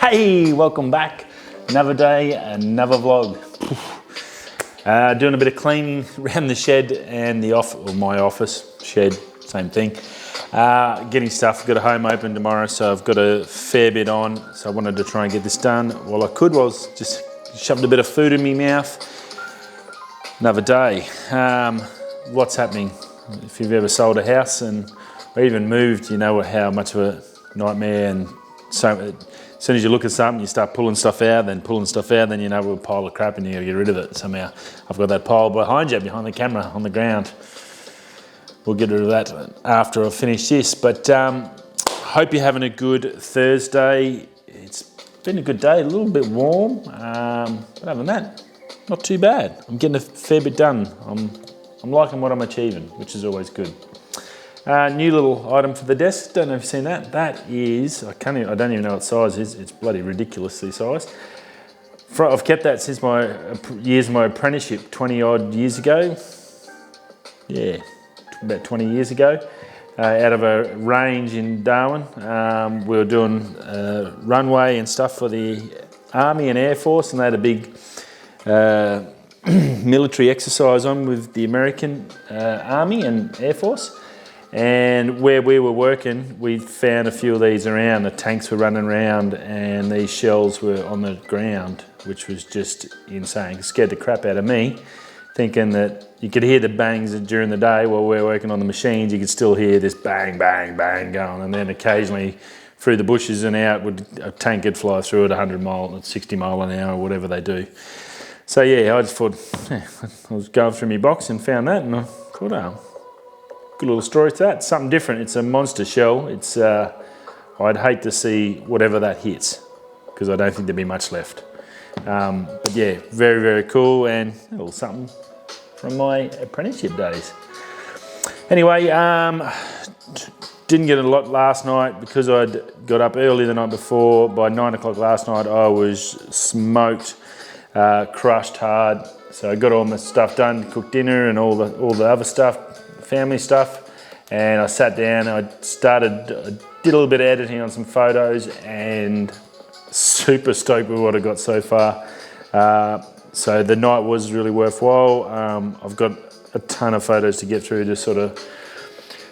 Hey, welcome back. Another day, another vlog. Doing a bit of cleaning around the shed and the my office, shed, same thing. Getting stuff, got a home open tomorrow, so I've got a fair bit on. So I wanted to try and get this done while I could, was just shoved a bit of food in my mouth. Another day. What's happening? If you've ever sold a house or even moved, you know how much of a nightmare. And so as soon as you look at something, you start pulling stuff out, then you know a pile of crap and you gotta get rid of it somehow. I've got that pile behind you, behind the camera, on the ground. We'll get rid of that after I've finished this. But hope you're having a good Thursday. It's been a good day, a little bit warm, but other than that, not too bad. I'm getting a fair bit done. I'm liking what I'm achieving, which is always good. New little item for the desk. Don't know if you've seen that. That is, I don't even know what size it is. It's bloody ridiculously sized. I've kept that since my years of my apprenticeship, 20 odd years ago. Yeah, about 20 years ago. Out of a range in Darwin. We were doing runway and stuff for the Army and Air Force, and they had a big military exercise on with the American Army and Air Force. And where we were working, we found a few of these around. The tanks were running around and these shells were on the ground, which was just insane. It scared the crap out of me, thinking that you could hear the bangs during the day while we were working on the machines. You could still hear this bang, bang, bang going. And then occasionally through the bushes and out, a tank would fly through at 100 mile, 60 mile an hour, whatever they do. So yeah, I just thought, I was going through my box and found that, and I thought, oh, good little story to that. Something different. It's a monster shell. It's I'd hate to see whatever that hits, because I don't think there'd be much left. But yeah, very, very cool, and a little something from my apprenticeship days. Anyway, didn't get a lot last night because I'd got up early the night before. By 9 o'clock last night, I was smoked, crushed hard. So I got all my stuff done, cooked dinner and all the other stuff, family stuff, and I sat down and I did a little bit of editing on some photos, and super stoked with what I got so far. So the night was really worthwhile. I've got a ton of photos to get through to sort of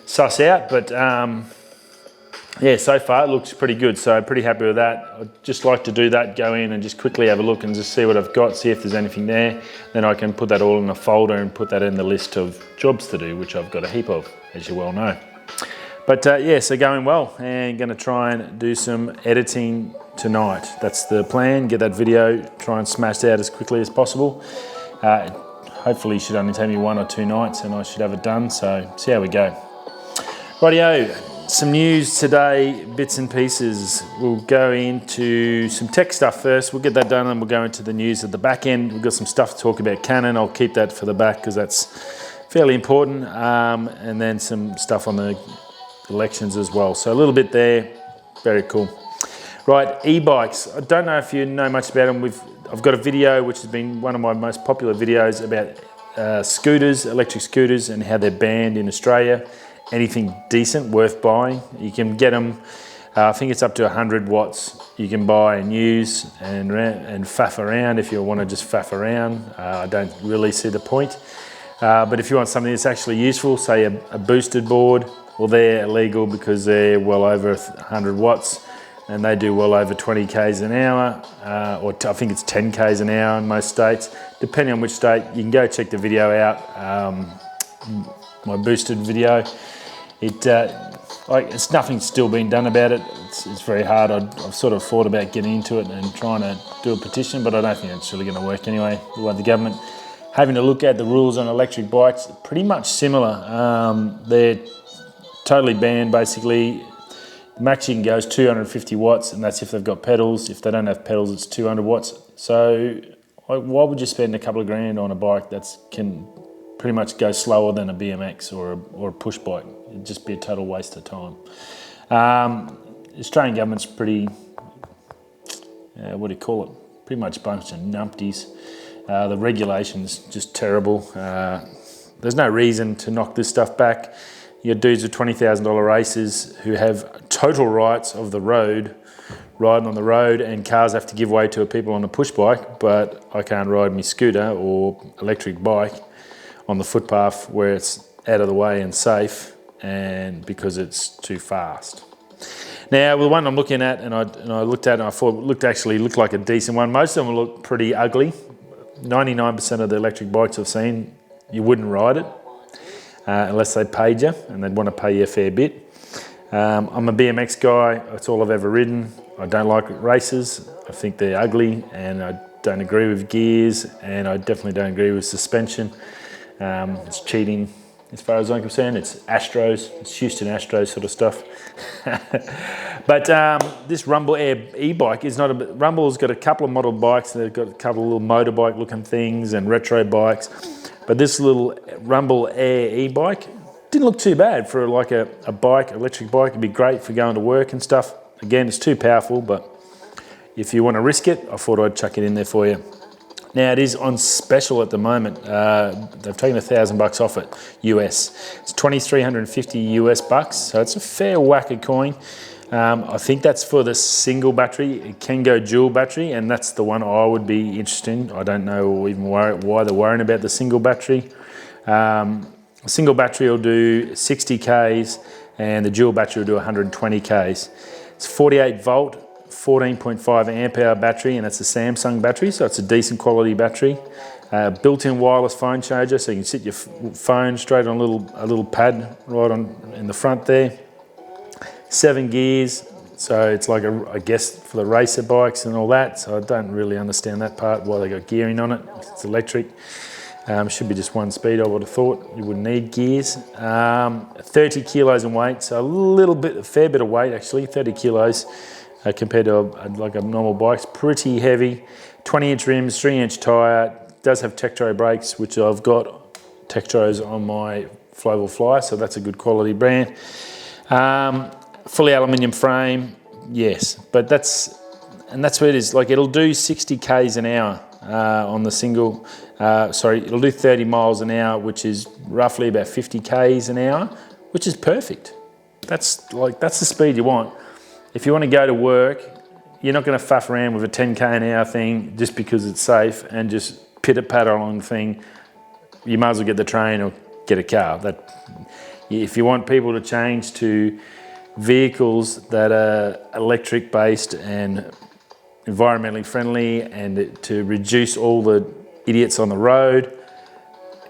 suss out, but yeah, so far it looks pretty good, so pretty happy with that. I'd just like to do that, go in and just quickly have a look and just see what I've got, see if there's anything there. Then I can put that all in a folder and put that in the list of jobs to do, which I've got a heap of, as you well know. But yeah, so going well, and going to try and do some editing tonight. That's the plan, get that video, try and smash it out as quickly as possible. Hopefully it should only take me 1 or 2 nights and I should have it done, so see how we go. Rightio. Some news today, bits and pieces. We'll go into some tech stuff first. We'll get that done and we'll go into the news at the back end. We've got some stuff to talk about Canon. I'll keep that for the back because that's fairly important. And then some stuff on the elections as well. So a little bit there, very cool. Right, e-bikes. I don't know if you know much about them. I've got a video which has been one of my most popular videos about scooters, electric scooters, and how they're banned in Australia. Anything decent, worth buying. You can get them, I think it's up to 100 watts. You can buy and use and faff around if you want to just faff around. I don't really see the point. But if you want something that's actually useful, say a boosted board, well, they're illegal because they're well over 100 watts and they do well over 20 k's an hour, or I think it's 10 k's an hour in most states. Depending on which state, you can go check the video out, my boosted video. It's nothing's still been done about it. It's very hard. I've sort of thought about getting into it and trying to do a petition, but I don't think it's really going to work anyway. The government having to look at the rules on electric bikes, pretty much similar. They're totally banned basically. The max you can go is 250 watts, and that's if they've got pedals. If they don't have pedals, it's 200 watts. So why would you spend a couple of grand on a bike that can pretty much go slower than a BMX or a push bike? It'd just be a total waste of time. The Australian government's pretty, what do you call it? Pretty much a bunch of numpties. The regulation's just terrible. There's no reason to knock this stuff back. You got dudes with $20,000 races who have total rights of the road riding on the road and cars have to give way to people on a push bike, but I can't ride my scooter or electric bike on the footpath where it's out of the way and safe, and because it's too fast. Now, the one I'm looking at, and I looked at, and I thought it looked like a decent one. Most of them look pretty ugly. 99% of the electric bikes I've seen, you wouldn't ride it unless they paid you, and they'd want to pay you a fair bit. I'm a BMX guy. That's all I've ever ridden. I don't like races. I think they're ugly, and I don't agree with gears, and I definitely don't agree with suspension. It's cheating as far as I'm concerned. It's Astros, it's Houston Astros sort of stuff. But this Rumble Air e-bike is not Rumble's got a couple of model bikes. They've got a couple of little motorbike looking things and retro bikes. But this little Rumble Air e-bike didn't look too bad for like a bike, electric bike. It'd be great for going to work and stuff. Again, it's too powerful, but if you want to risk it, I thought I'd chuck it in there for you. Now, it is on special at the moment. They've taken $1,000 off it, US. It's $2,350 US bucks, so it's a fair whack of coin. I think that's for the single battery. It can go dual battery, and that's the one I would be interested in. I don't know even why they're worrying about the single battery. A single battery will do 60 Ks, and the dual battery will do 120 Ks. It's 48 volt. 14.5 amp hour battery, and it's a Samsung battery, so it's a decent quality battery. Built-in wireless phone charger, so you can sit your phone straight on a little pad right on in the front there. 7 gears, so it's like I guess for the racer bikes and all that. So I don't really understand that part, why they got gearing on it. It's electric. Should be just one speed, I would have thought. You wouldn't need gears. 30 kilos in weight, so a fair bit of weight actually, 30 kilos. Compared to like a normal bike. It's pretty heavy. 20-inch rims, 3-inch tyre. Does have Tektro brakes, which I've got Tektros on my Flowable Fly, so that's a good quality brand. Fully aluminium frame, yes, but that's where it is. Like, it'll do 60 Ks an hour on the single. It'll do 30 miles an hour, which is roughly about 50 Ks an hour, which is perfect. That's the speed you want. If you want to go to work, you're not going to faff around with a 10k an hour thing just because it's safe and just pitter-patter along the thing. You might as well get the train or get a car. If you want people to change to vehicles that are electric-based and environmentally friendly and to reduce all the idiots on the road,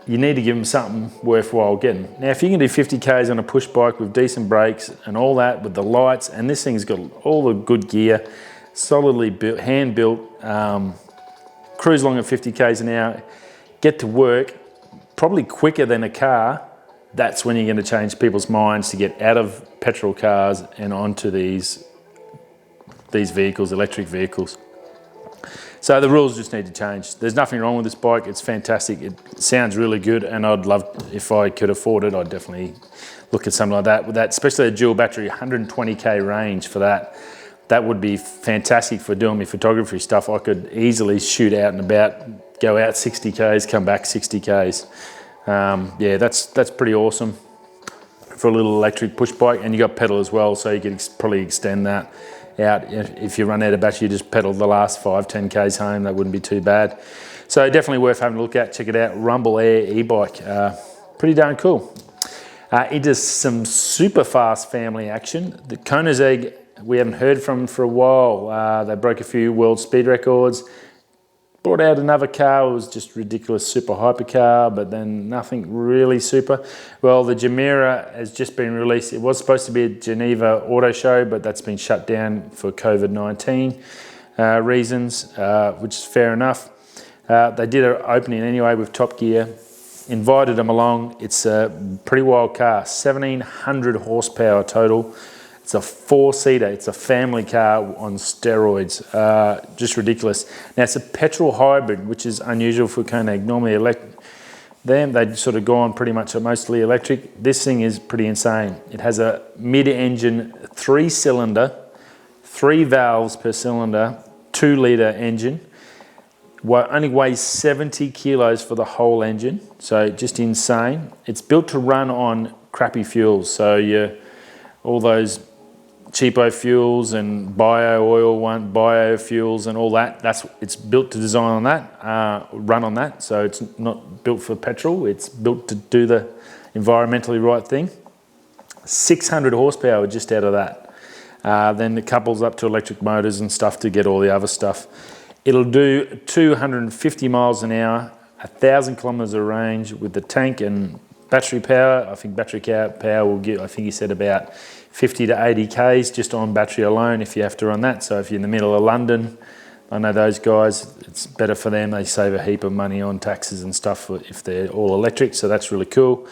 you need to give them something worthwhile getting. Now, if you can do 50 Ks on a push bike with decent brakes and all that, with the lights, and this thing's got all the good gear, solidly built, hand-built, cruise along at 50 Ks an hour, get to work, probably quicker than a car, that's when you're going to change people's minds to get out of petrol cars and onto these vehicles, electric vehicles. So the rules just need to change. There's nothing wrong with this bike. It's fantastic. It sounds really good, and I'd love, if I could afford it, I'd definitely look at something like that. With that, especially a dual battery, 120k range for that. That would be fantastic for doing my photography stuff. I could easily shoot out and about, go out 60 Ks, come back 60 Ks. Yeah, that's pretty awesome for a little electric push bike, and you got pedal as well, so you could probably extend that out. If you run out of battery, you just pedal the last 5-10 Ks home. That wouldn't be too bad. So definitely worth having a look at. Check it out, Rumble Air e-bike. Pretty darn cool. Into some super fast family action. The Koenigsegg, we haven't heard from for a while. They broke a few world speed records. Brought out another car. It was just ridiculous super hypercar, but then nothing really super. Well, the Gemera has just been released. It was supposed to be a Geneva auto show, but that's been shut down for COVID-19 reasons, which is fair enough. They did an opening anyway with Top Gear. Invited them along. It's a pretty wild car, 1700 horsepower total. It's a 4-seater. It's a family car on steroids. Just ridiculous. Now, it's a petrol hybrid, which is unusual for Koenigsegg. Normally, they'd sort of gone pretty much mostly electric. This thing is pretty insane. It has a mid-engine 3-cylinder, 3 valves per cylinder, 2-litre engine. Only weighs 70 kilos for the whole engine, so just insane. It's built to run on crappy fuels, so all those cheapo fuels and biofuels and all that. It's built to design on that, run on that. So it's not built for petrol. It's built to do the environmentally right thing. 600 horsepower just out of that. Then it couples up to electric motors and stuff to get all the other stuff. It'll do 250 miles an hour, 1,000 kilometers of range with the tank and battery power. I think battery power will give, I think he said about 50 to 80 Ks just on battery alone if you have to run that. So if you're in the middle of London, I know those guys, it's better for them. They save a heap of money on taxes and stuff if they're all electric, so that's really cool.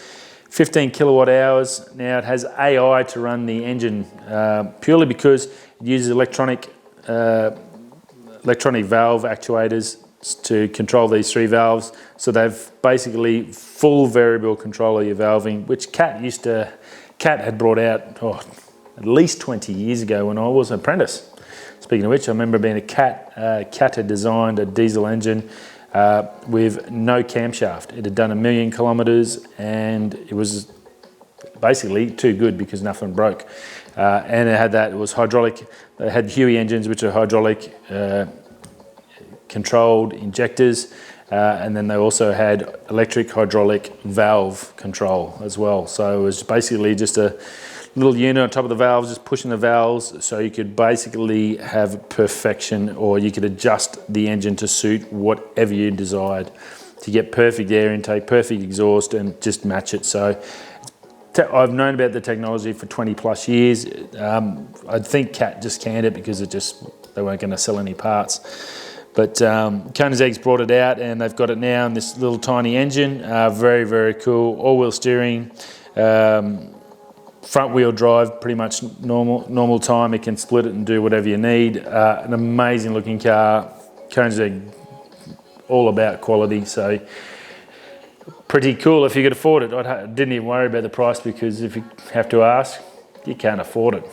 15 kilowatt hours. Now it has AI to run the engine purely because it uses electronic valve actuators to control these 3 valves. So they've basically full variable control of your valving, which Cat had brought out at least 20 years ago when I was an apprentice. Speaking of which, I remember being a Cat had designed a diesel engine with no camshaft. It had done 1 million kilometres and it was basically too good because nothing broke. And it was hydraulic. They had Huey engines, which are hydraulic controlled injectors. And then they also had electric hydraulic valve control as well. So it was basically just a little unit on top of the valves, just pushing the valves, so you could basically have perfection, or you could adjust the engine to suit whatever you desired to get perfect air intake, perfect exhaust, and just match it. So I've known about the technology for 20 plus years. I think Cat just canned it because they weren't going to sell any parts. But Koenigsegg's brought it out and they've got it now in this little tiny engine. Very, very cool. All-wheel steering, front-wheel drive, pretty much normal time. It can split it and do whatever you need. An amazing-looking car. Koenigsegg, all about quality. So pretty cool if you could afford it. I didn't even worry about the price because if you have to ask, you can't afford it.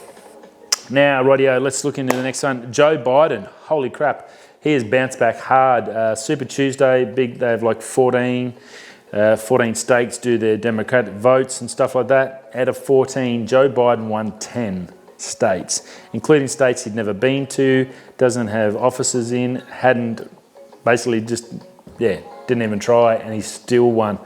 Now, rightio, let's look into the next one. Joe Biden, holy crap. He has bounced back hard. Super Tuesday, big. They have like 14 states do their Democratic votes and stuff like that. Out of 14, Joe Biden won 10 states, including states he'd never been to, doesn't have offices in, didn't even try, and he still won.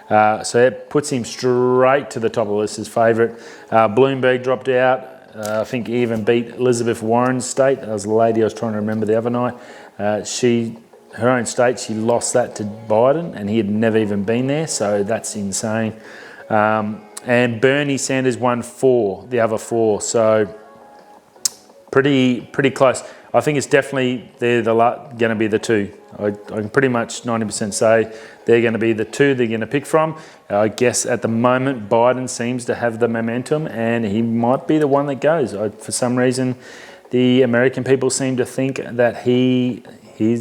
So it puts him straight to the top of the list as favourite. Bloomberg dropped out. I think he even beat Elizabeth Warren's state. That was the lady I was trying to remember the other night. Her own state, she lost that to Biden, and he had never even been there, so that's insane. And Bernie Sanders won the other four, so pretty close. I think it's definitely they're going to be the two. I can pretty much 90% say they're going to be the two they're going to pick from. I guess at the moment Biden seems to have the momentum and he might be the one that goes. For some reason, the American people seem to think that who he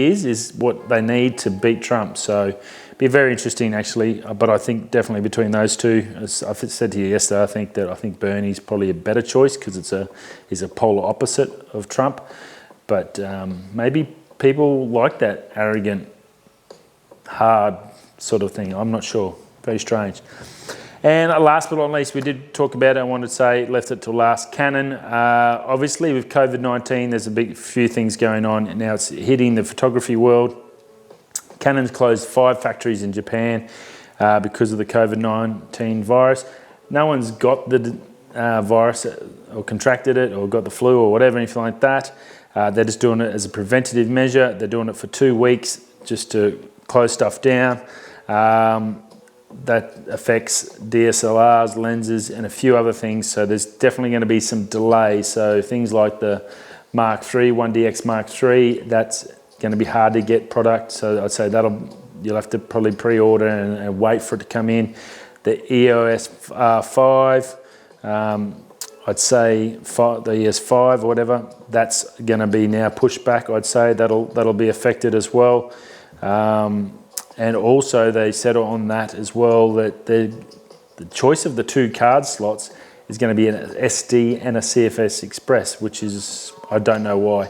is what they need to beat Trump. So it'll be very interesting actually, but I think definitely between those two, as I said to you yesterday, I think Bernie's probably a better choice because he's a polar opposite of Trump. But maybe people like that arrogant, hard sort of thing. I'm not sure. Very strange. And last but not least, we did talk about it. I wanted to say, left it till last. Canon, obviously with COVID-19, there's a few things going on. Now it's hitting the photography world. Canon's closed 5 factories in Japan because of the COVID-19 virus. No one's got the virus or contracted it or got the flu or whatever, anything like that. They're just doing it as a preventative measure. They're doing it for 2 weeks just to close stuff down. That affects DSLRs, lenses, and a few other things. So there's definitely going to be some delay. So things like the Mark III, 1DX Mark III, that's going to be hard to get product. So I'd say you'll have to probably pre-order and wait for it to come in. The EOS 5, I'd say the ES5 or whatever, that's going to be now pushed back. I'd say that'll be affected as well. And also they said on that as well that the choice of the 2 card slots is going to be an SD and a CFS Express, which is, I don't know why.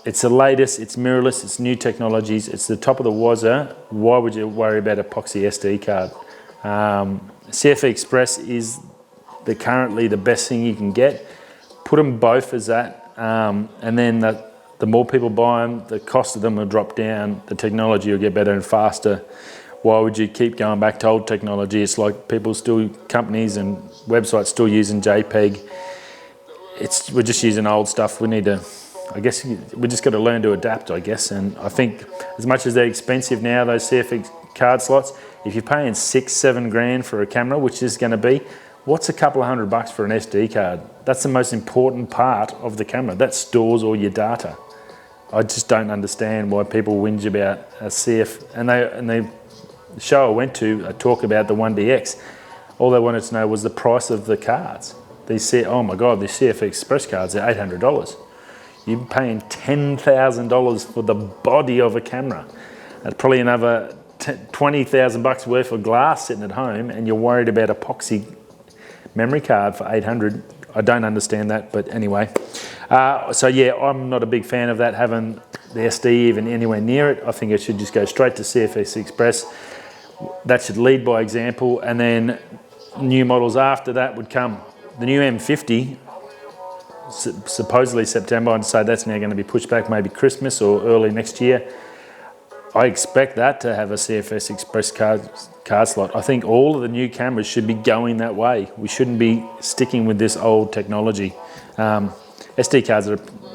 It's the latest, it's mirrorless, it's new technologies, it's the top of the wazzer. Why would you worry about epoxy SD card? CFS Express is they're currently the best thing you can get. Put them both as that, and then the more people buy them, the cost of them will drop down, the technology will get better and faster. Why would you keep going back to old technology? It's like companies and websites still using JPEG. We're just using old stuff. We need to, I guess, we just got to learn to adapt, I guess. And I think as much as they're expensive now, those CFX card slots, if you're paying $6-7 grand for a camera, which is going to be, what's a couple of $100 for an SD card? That's the most important part of the camera. That stores all your data. I just don't understand why people whinge about a CF. And the show I went to, talk about the 1DX. All they wanted to know was the price of the cards. Oh my God, these CF Express cards are $800. You're paying $10,000 for the body of a camera. That's probably another $20,000 worth of glass sitting at home, and you're worried about epoxy memory card for $800. I don't understand that, but anyway. So yeah, I'm not a big fan of that, having the SD even anywhere near it. I think it should just go straight to CFX Express. That should lead by example, and then new models after that would come. The new M50, supposedly September, I'd say that's now going to be pushed back maybe Christmas or early next year. I expect that to have a CFS Express card slot. I think all of the new cameras should be going that way. We shouldn't be sticking with this old technology. SD cards,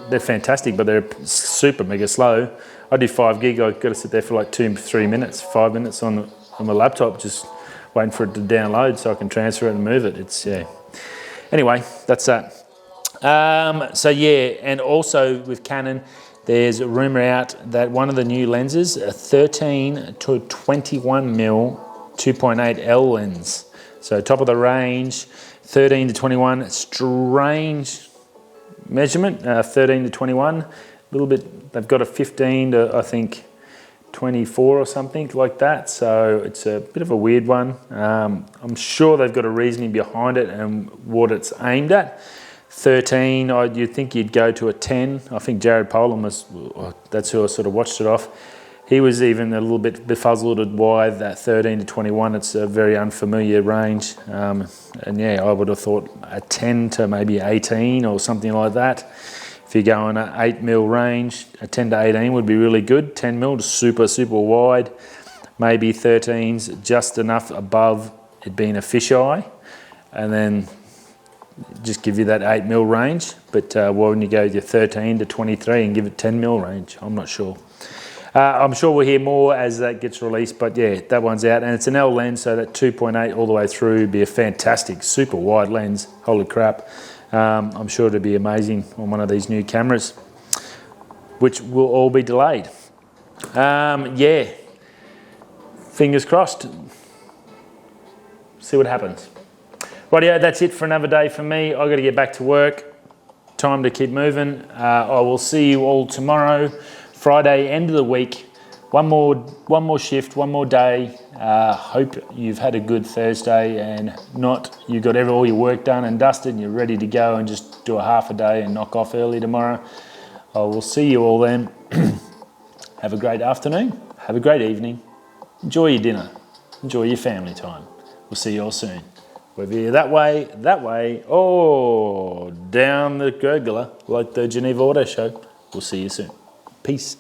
they're fantastic, but they're super mega slow. I do 5 gig, I've got to sit there for like 2-3 minutes, 5 minutes on my laptop, just waiting for it to download so I can transfer it and move it. Yeah. Anyway, that's that. So yeah, and also with Canon, there's a rumour out that one of the new lenses, a 13 to 21 mil 2.8L lens. So top of the range, 13 to 21, strange measurement, 13 to 21, a little bit, they've got a 15 to I think 24 or something like that, so it's a bit of a weird one. I'm sure they've got a reasoning behind it and what it's aimed at. 13, you'd think you'd go to a 10. I think Jared Poland that's who I sort of watched it off. He was even a little bit befuzzled at why that 13 to 21, it's a very unfamiliar range. And yeah, I would have thought a 10 to maybe 18 or something like that. If you go on an 8 mil range, a 10 to 18 would be really good. 10 mil, super, super wide. Maybe 13's just enough above it being a fisheye. And then just give you that 8 mil range. But why wouldn't you go with your 13 to 23 and give it 10 mil range? I'm not sure. I'm sure we'll hear more as that gets released, but yeah, that one's out. And it's an L lens, so that 2.8 all the way through would be a fantastic, super wide lens. Holy crap. I'm sure it'll be amazing on one of these new cameras, which will all be delayed. Yeah, fingers crossed. See what happens. Rightio, that's it for another day for me. I've got to get back to work. Time to keep moving. I will see you all tomorrow, Friday, end of the week. One more shift, one more day. Hope you've had a good Thursday and you got all your work done and dusted and you're ready to go and just do a half a day and knock off early tomorrow. I will see you all then. Have a great afternoon. Have a great evening. Enjoy your dinner. Enjoy your family time. We'll see you all soon. Whether you're that way, or down the gurgler like the Geneva Auto Show. We'll see you soon. Peace.